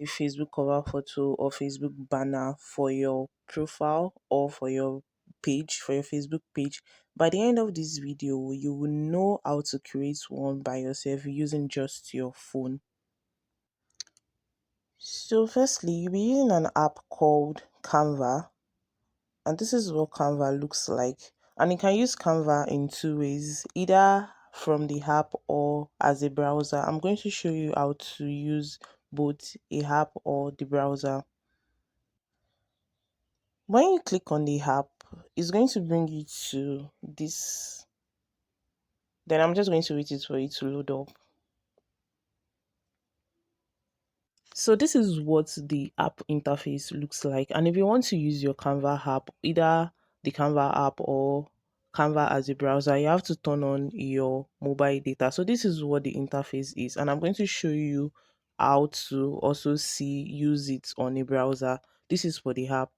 a Facebook cover photo or Facebook banner for your profile or for your page, for your Facebook page. By the end of this video, you will know how to create one by yourself using just your phone. So, firstly, you'll be using an app called Canva, and this is what Canva looks like. And you can use Canva in two ways, either from the app or as a browser. I'm going to show you how to use both a app or the browser. When you click on the app, it's going to bring you to this. Then I'm just going to wait it for it to load up. So this is what the app interface looks like. And if you want to use your Canva app, either the Canva app or Canva as a browser, you have to turn on your mobile data. So this is what the interface is. And I'm going to show you how to also use it on a browser. This is for the app.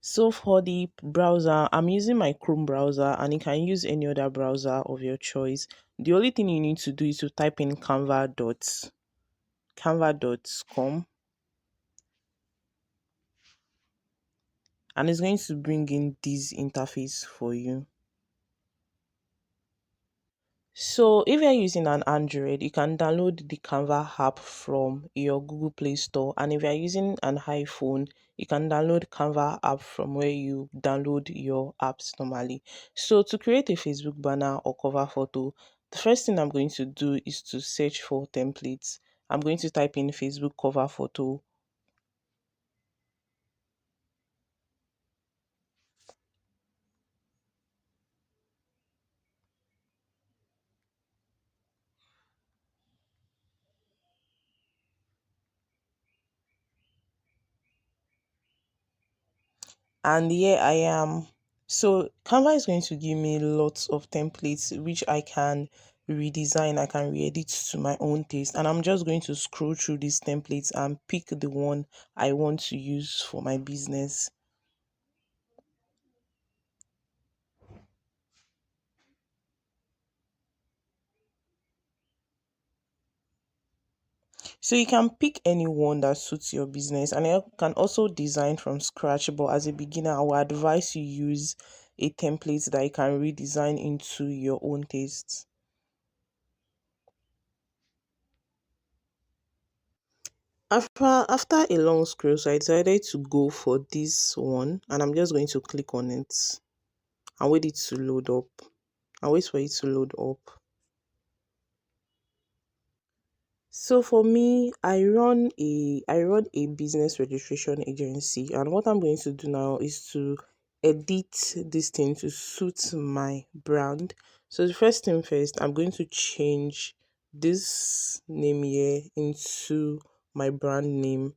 So for the browser, I'm using my Chrome browser, and you can use any other browser of your choice. The only thing you need to do is to type in canva.com, and it's going to bring in this interface for you. So if you're using an Android, you can download the Canva app from your Google Play Store. And if you're using an iPhone, you can download Canva app from where you download your apps normally. So to create a Facebook banner or cover photo, the first thing I'm going to do is to search for templates. I'm going to type in Facebook cover photo. And here I am. So Canva is going to give me lots of templates which I can redesign, I can re-edit to my own taste, and I'm just going to scroll through these templates and pick the one I want to use for my business. So you can pick any one that suits your business, and you can also design from scratch. But as a beginner, I would advise you use a template that you can redesign into your own tastes. After a long scroll, so I decided to go for this one, and I'm just going to click on it and wait it to load up. And wait for it to load up. So for me, I run a business registration agency, and what I'm going to do now is to edit this thing to suit my brand. So the first thing first, I'm going to change this name here into my brand name.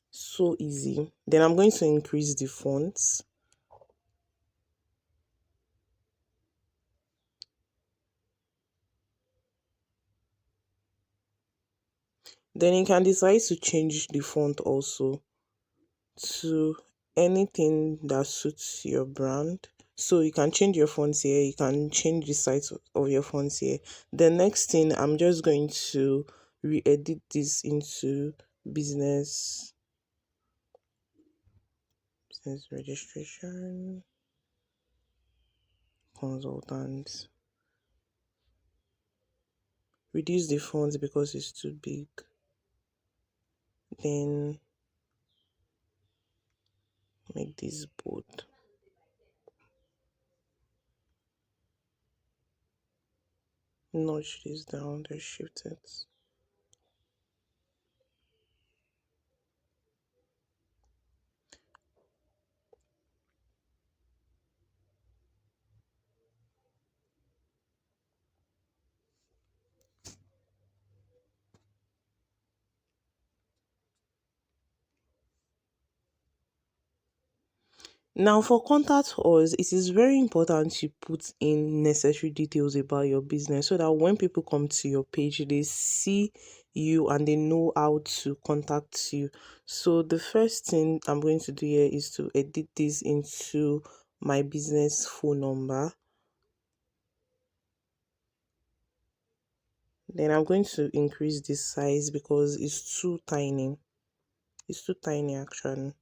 So easy. Then I'm going to increase the fonts. Then you can decide to change the font also to anything that suits your brand. So you can change your fonts here, you can change the size of your fonts here. The next thing, I'm just going to re-edit this into business business registration consultant. Reduce the font because it's too big. Then make this bold. Notch this down, then shift it. Now, for contact us, it is very important to put in necessary details about your business so that when people come to your page, they see you and they know how to contact you. So, the first thing I'm going to do here is to edit this into my business phone number. Then I'm going to increase this size because it's too tiny. It's too tiny actually.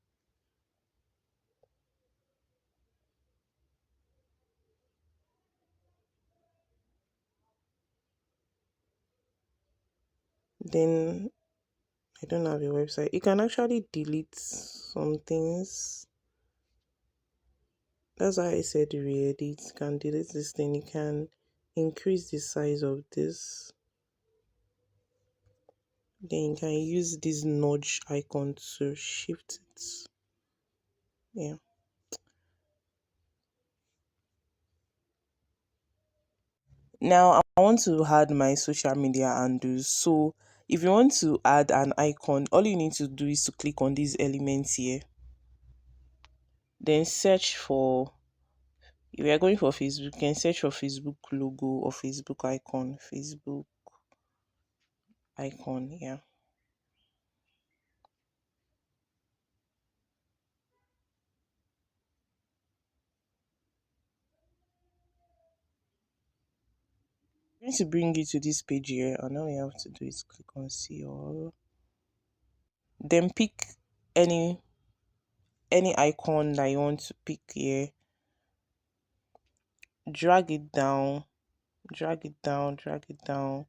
Then I don't have a website. You can actually delete some things. That's why I said re-edit. You can delete this thing. You can increase the size of this. Then you can use this nudge icon to shift it. Yeah. Now I want to add my social media handles. So if you want to add an icon, all you need to do is to click on these elements here. Then search for, if you are going for Facebook, you can search for Facebook logo or Facebook icon. Facebook icon, yeah. I'm going to bring you to this page here, and all you have to do is click on see all. Then pick any any icon that you want to pick here. Drag it down, drag it down, drag it down.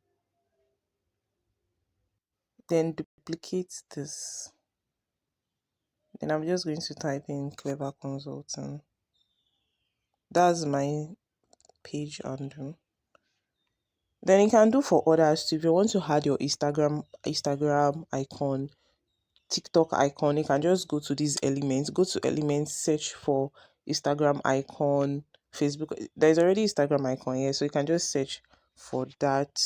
Then duplicate this. Then I'm just going to type in Clever Consulting. That's my page handle. Then you can do for others too. If you want to add your Instagram icon, TikTok icon, you can just go to these elements. Go to elements, search for Instagram icon, Facebook. There's already Instagram icon here, so you can just search for that.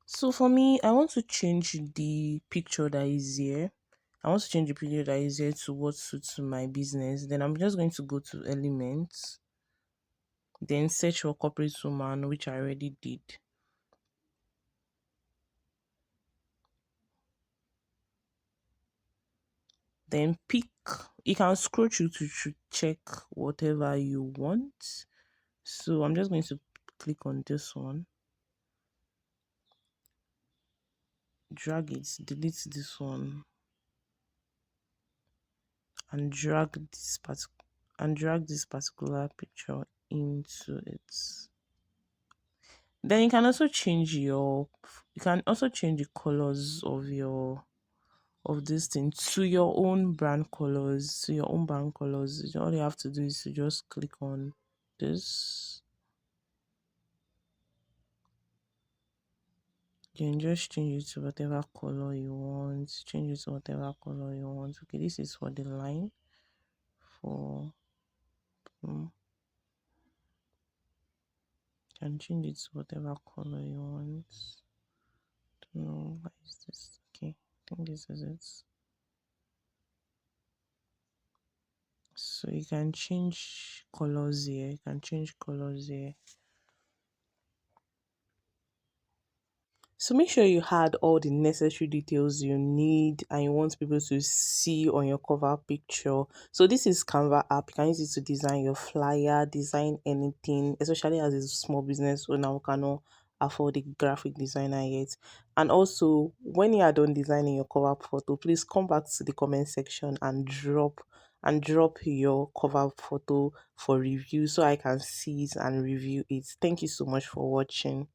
So for me, I want to change the picture that is here. I want to change the picture that is here to what suits my business. Then I'm just going to go to elements, then search for corporate woman, which I already did. Then pick, you can scroll through to check whatever you want. So I'm just going to click on this one, drag it, delete this one, and drag this particular picture into it. Then you can also change the colors of this thing to your own brand colors, all you have to do is to just click on this. You can just change it to whatever color you want. Change it to whatever color you want. Okay, this is for the line. For you can change it to whatever color you want. Don't know why is this. Okay, I think this is it. So you can change colors here. You can change colors here. So make sure you add all the necessary details you need and you want people to see on your cover picture. So this is Canva app. You can use it to design your flyer, design anything, especially as a small business owner who cannot afford a graphic designer yet. And also, when you are done designing your cover photo, please come back to the comment section and drop your cover photo for review so I can see it and review it. Thank you so much for watching.